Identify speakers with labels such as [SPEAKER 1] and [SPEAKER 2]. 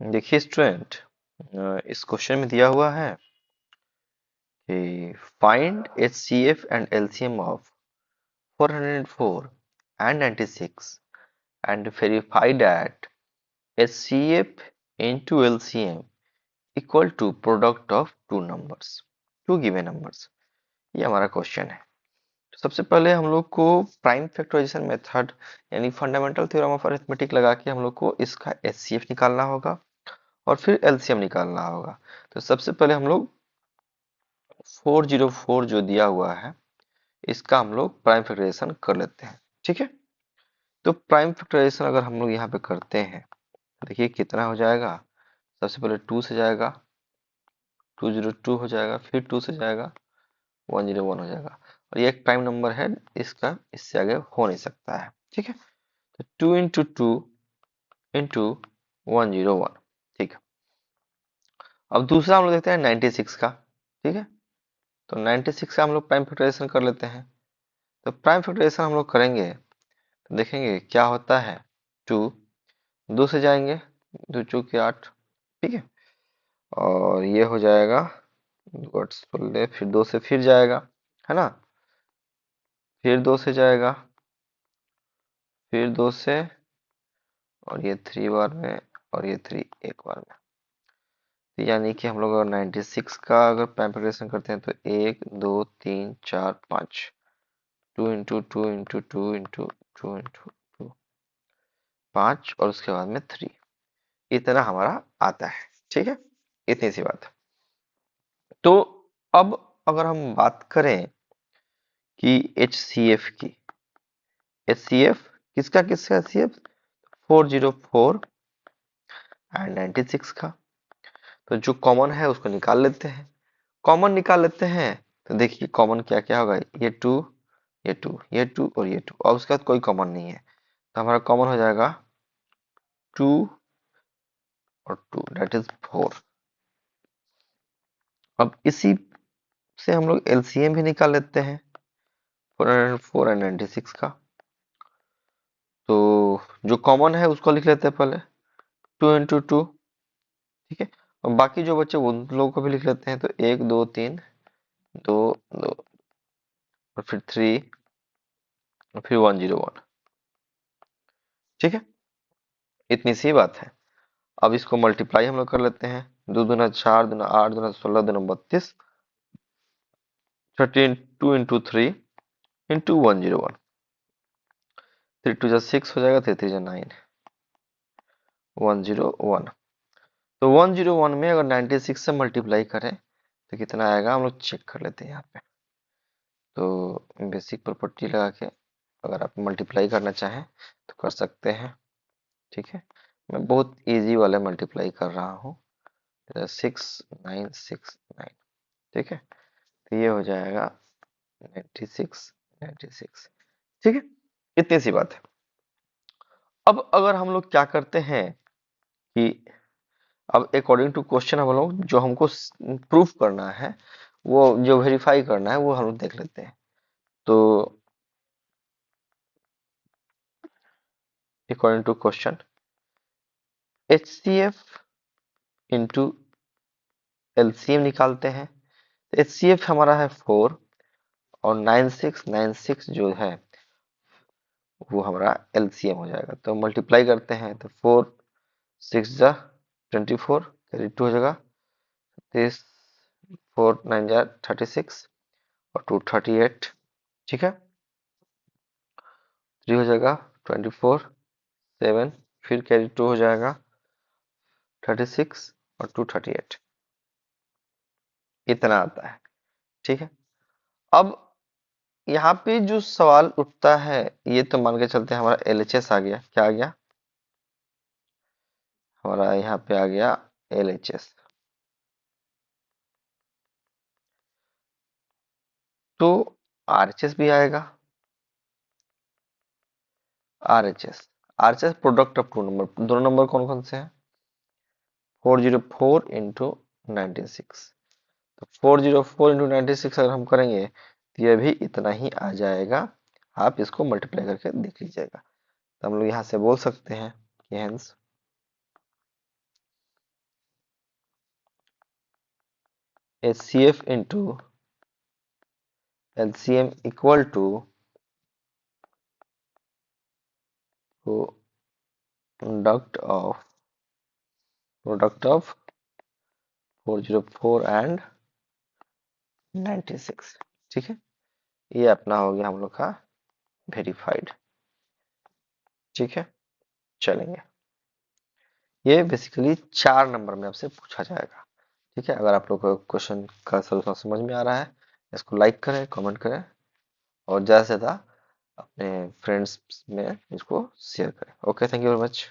[SPEAKER 1] देखिए स्टूडेंट, इस क्वेश्चन में दिया हुआ है कि find HCF and LCM of 404 and 96 and verify that HCF into LCM equal to product of two given numbers। ये हमारा क्वेश्चन है। तो सबसे पहले हम लोग को प्राइम फैक्टराइजेशन मेथड यानी फंडामेंटल थ्योरम ऑफ अरिथमेटिक लगा के हम लोग को इसका HCF निकालना होगा और फिर LCM निकालना होगा। तो सबसे पहले हम लोग 404 जो दिया हुआ है इसका हम लोग प्राइम फैक्टराइजेशन कर लेते हैं। ठीक है, तो प्राइम फैक्टराइजेशन अगर हम लोग यहाँ पे करते हैं, देखिए कितना हो जाएगा। सबसे पहले 2 से जाएगा, 202 हो जाएगा, फिर 2 से जाएगा, 101 हो जाएगा। और ये एक प्राइम नंबर है, इसका इससे आगे हो नहीं सकता है। ठीक है, तो 2 इंटू 2 इंटू 101। ठीक है, अब दूसरा हम लोग देखते हैं 96 का। ठीक है, तो 96 का हम लोग प्राइम फैक्टराइजेशन कर लेते हैं। तो प्राइम फैक्टराइजेशन हम लोग करेंगे तो देखेंगे क्या होता है। 2 2 से जाएंगे, 2 चौके 8। ठीक है, और ये हो जाएगा 16, फिर 2 से फिर जाएगा, है ना, फिर 2 से जाएगा, फिर 2 से, और ये 3 बार में, और ये 3 एक बार में। तो यानी कि हम लोग अगर 96 का अगर प्राइम फैक्टराइजेशन करते हैं तो 1 2 3 4 5, 2 इंटू 2 इंटू 2 इंटू 2 इंटू 2, 5, और उसके बाद में 3, इतना हमारा आता है। ठीक है, इतनी सी बात है। तो अब अगर हम बात करें कि HCF की, HCF किसका किसका HCF 404 एंड 96 का। तो जो कॉमन है उसको निकाल लेते हैं। कॉमन निकाल लेते हैं तो देखिए कॉमन क्या क्या होगा, ये 2, ये 2, ये 2 और ये 2, और उसके बाद कोई कॉमन नहीं है तो हमारा कॉमन हो जाएगा 2 और 2, दैट इज 4। अब इसी से हम लोग LCM भी निकाल लेते हैं 404 एंड 96 का। तो जो कॉमन है उसको लिख लेते हैं पहले, 2 इंटू 2। ठीक है, और बाकी जो बच्चे उन लोगों को भी लिख लेते हैं, तो 1 2 3, 2 2, और फिर 3, और फिर 101। ठीक है, इतनी सी बात है। अब इसको मल्टीप्लाई हम लोग कर लेते हैं, 2 दूना 4, दूना 8, दूना 16, दूना 32, 2 इंटू 3 इंटू 101, 3 2 6 हो जाएगा, 3 3 9, 101। तो 101 में अगर 96 से मल्टीप्लाई करें तो कितना आएगा, हम लोग चेक कर लेते हैं यहाँ पे। तो बेसिक प्रॉपर्टी लगा के अगर आप मल्टीप्लाई करना चाहें तो कर सकते हैं। ठीक है, मैं बहुत इजी वाले मल्टीप्लाई कर रहा हूँ, 6969। ठीक है, तो ये हो जाएगा 96 96। ठीक है, इतनी सी बात है। अब अगर हम लोग क्या करते हैं कि अब अकॉर्डिंग टू क्वेश्चन हम लोग जो हमको प्रूफ करना है, वो जो वेरीफाई करना है वो हम लोग देख लेते हैं। तो according to question HCF into LCM निकालते हैं। HCF हमारा है 4 और 9696 जो है वो हमारा LCM हो जाएगा। तो मल्टीप्लाई करते हैं तो 4 6 जा 24, कैरी 2 हो जाएगा, 30, 4 9 जा 36, और 2 38। ठीक है, 3 हो जाएगा 24, 7, फिर कैरी 2 हो जाएगा 36, और 2 38, इतना आता है। ठीक है, अब यहाँ पे जो सवाल उठता है, ये तो मान के चलते हैं हमारा LHS आ गया। क्या आ गया, हमारा यहाँ पे आ गया LHS। तो RHS भी आएगा, RHS product of two number. दोनों नंबर कौन कौन से हैं, 404 इंटू 96। तो 404 इंटू 96 अगर हम करेंगे तो ये भी इतना ही आ जाएगा। आप इसको मल्टीप्लाई करके देख लीजिएगा। तो हम लोग यहाँ से बोल सकते हैं कि hence HCF into LCM equal to product of 404 and 96। ठीक है, ये अपना हो गया हम लोग का वेरीफाइड। ठीक है, चलेंगे। ये बेसिकली 4 नंबर में आपसे पूछा जाएगा। ठीक है, अगर आप लोग को क्वेश्चन का सलूशन समझ में आ रहा है, इसको लाइक करें, कमेंट करें और ज़्यादा से ज़्यादा अपने फ्रेंड्स में इसको शेयर करें। Okay, thank you very much.